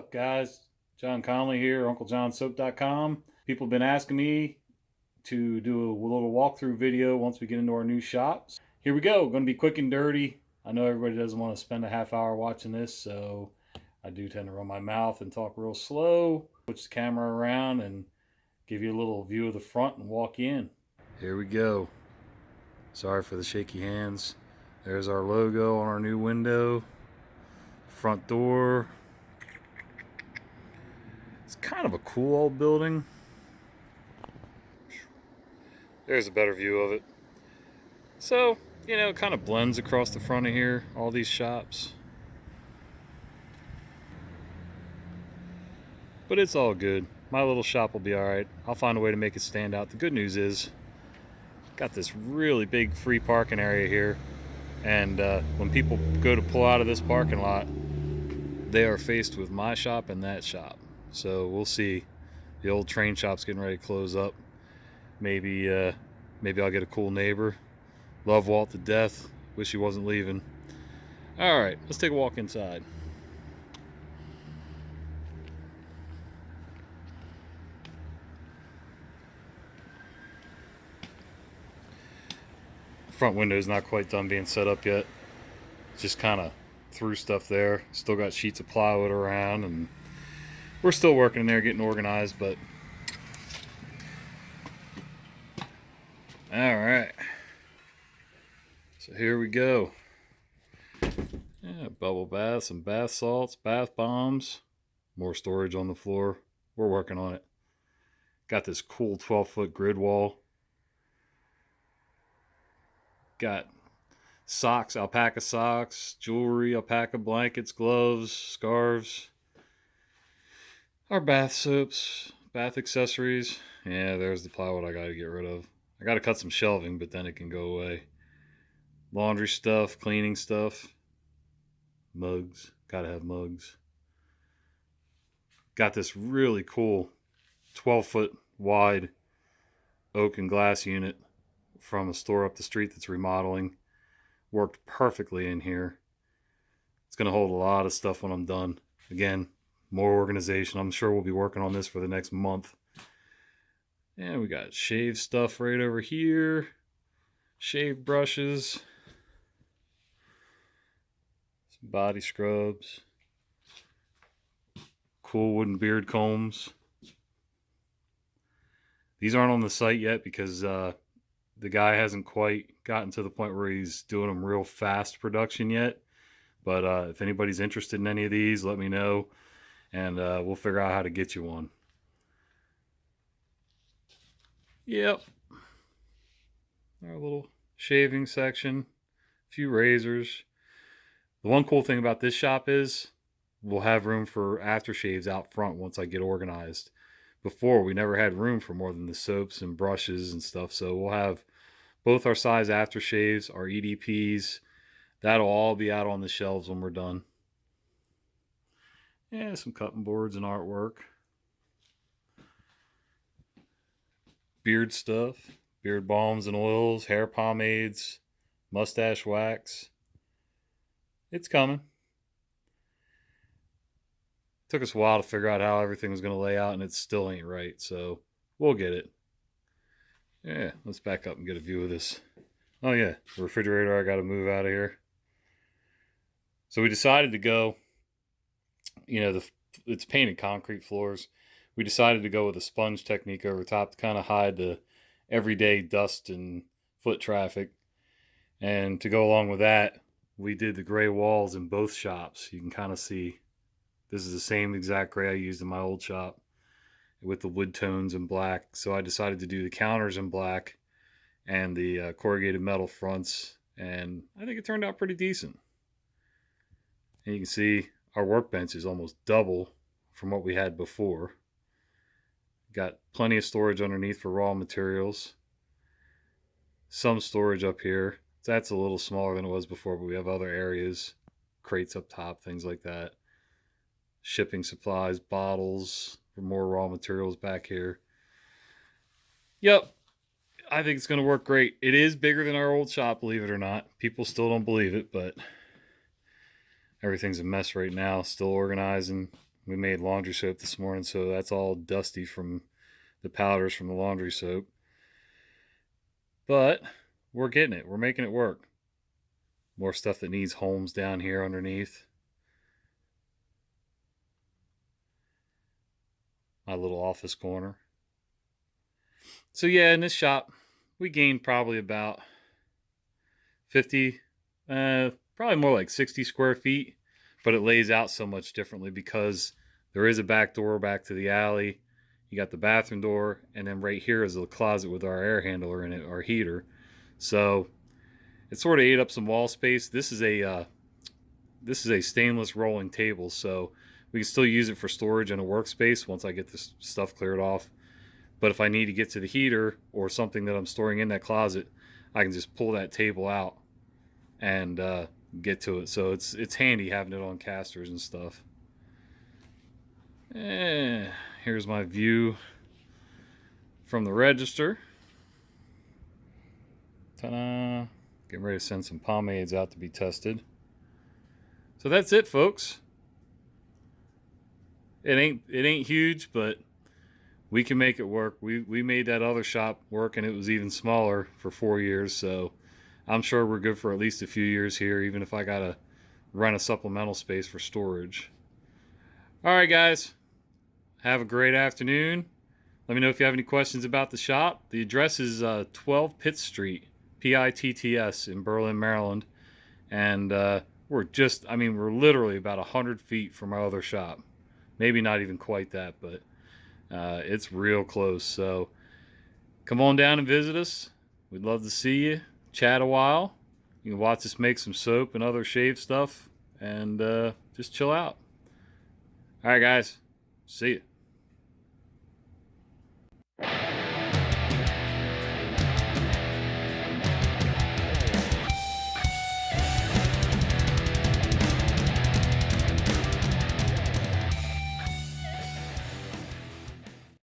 up, guys? John Conley here, unclejonssoap.com. People have been asking me to do a little walkthrough video once we get into our new shops. Here we go. Going to be quick and dirty. I know everybody doesn't want to spend a half hour watching this, so I do tend to run my mouth and talk real slow. Switch the camera around and give you a little view of the front and walk in. Here we go. Sorry for the shaky hands. There's our logo on our new window. Front door. It's kind of a cool old building. There's a better view of it. So, you know, it kind of blends across the front of here, all these shops. But it's all good. My little shop will be alright. I'll find a way to make it stand out. The good news is, got this really big free parking area here. And when people go to pull out of this parking lot, they are faced with my shop and that shop. So we'll see. The old train shop's getting ready to close up. Maybe I'll get a cool neighbor. Love Walt to death. Wish he wasn't leaving. All right, let's take a walk inside. Front window's not quite done being set up yet. Just kind of threw stuff there. Still got sheets of plywood around, and we're still working in there, getting organized, but all right. So here we go. Yeah, bubble baths, some bath salts, bath bombs, more storage on the floor. We're working on it. Got this cool 12-foot grid wall. Got socks, alpaca socks, jewelry, alpaca blankets, gloves, scarves. Our bath soaps, bath accessories. Yeah, there's the plywood I gotta get rid of. I gotta cut some shelving, but then it can go away. Laundry stuff, cleaning stuff. Mugs, gotta have mugs. Got this really cool 12-foot wide oak and glass unit from a store up the street that's remodeling. Worked perfectly in here. It's gonna hold a lot of stuff when I'm done. Again, more organization. I'm sure we'll be working on this for the next month. And we got shave stuff right over here. Shave brushes. Some body scrubs. Cool wooden beard combs. These aren't on the site yet because the guy hasn't quite gotten to the point where he's doing them real fast production yet. But if anybody's interested in any of these, let me know. And we'll figure out how to get you one. Yep. Our little shaving section. A few razors. The one cool thing about this shop is we'll have room for aftershaves out front once I get organized. Before, we never had room for more than the soaps and brushes and stuff. So we'll have both our size aftershaves, our EDPs. That'll all be out on the shelves when we're done. Yeah, some cutting boards and artwork. Beard stuff, beard balms and oils, hair pomades, mustache wax. It's coming. Took us a while to figure out how everything was going to lay out, and it still ain't right, so we'll get it. Yeah, let's back up and get a view of this. Oh yeah, the refrigerator I got to move out of here. So we decided to go, you know, it's painted concrete floors. We decided to go with a sponge technique over top to kind of hide the everyday dust and foot traffic. And to go along with that, we did the gray walls in both shops. You can kind of see this is the same exact gray I used in my old shop with the wood tones in black. So I decided to do the counters in black and the corrugated metal fronts. And I think it turned out pretty decent. And you can see our workbench is almost double from what we had before. Got plenty of storage underneath for raw materials. Some storage up here. That's a little smaller than it was before, but we have other areas. Crates up top, things like that. Shipping supplies, bottles for more raw materials back here. Yep. I think it's going to work great. It is bigger than our old shop, believe it or not. People still don't believe it, but everything's a mess right now. Still organizing. We made laundry soap this morning, so that's all dusty from the powders from the laundry soap. But we're getting it. We're making it work. More stuff that needs homes down here underneath. My little office corner. So yeah, in this shop, we gained probably about 50, probably more like 60 square feet, but it lays out so much differently because there is a back door back to the alley. You got the bathroom door, and then right here is the closet with our air handler in it, our heater. So it sort of ate up some wall space. This is a stainless rolling table, so we can still use it for storage in a workspace once I get this stuff cleared off. But if I need to get to the heater or something that I'm storing in that closet, I can just pull that table out and get to it. So it's handy having it on casters and stuff. Here's my view from the register. Ta-da! Getting ready to send some pomades out to be tested. So that's it, folks. It ain't huge, but we can make it work. We made that other shop work, and it was even smaller for 4 years. So I'm sure we're good for at least a few years here, even if I gotta rent a supplemental space for storage. All right, guys. Have a great afternoon. Let me know if you have any questions about the shop. The address is 12 Pitt Street, Pitts, in Berlin, Maryland. And we're literally about 100 feet from our other shop. Maybe not even quite that, but it's real close. So come on down and visit us. We'd love to see you. Chat a while. You can watch us make some soap and other shave stuff. And just chill out. All right, guys. See you.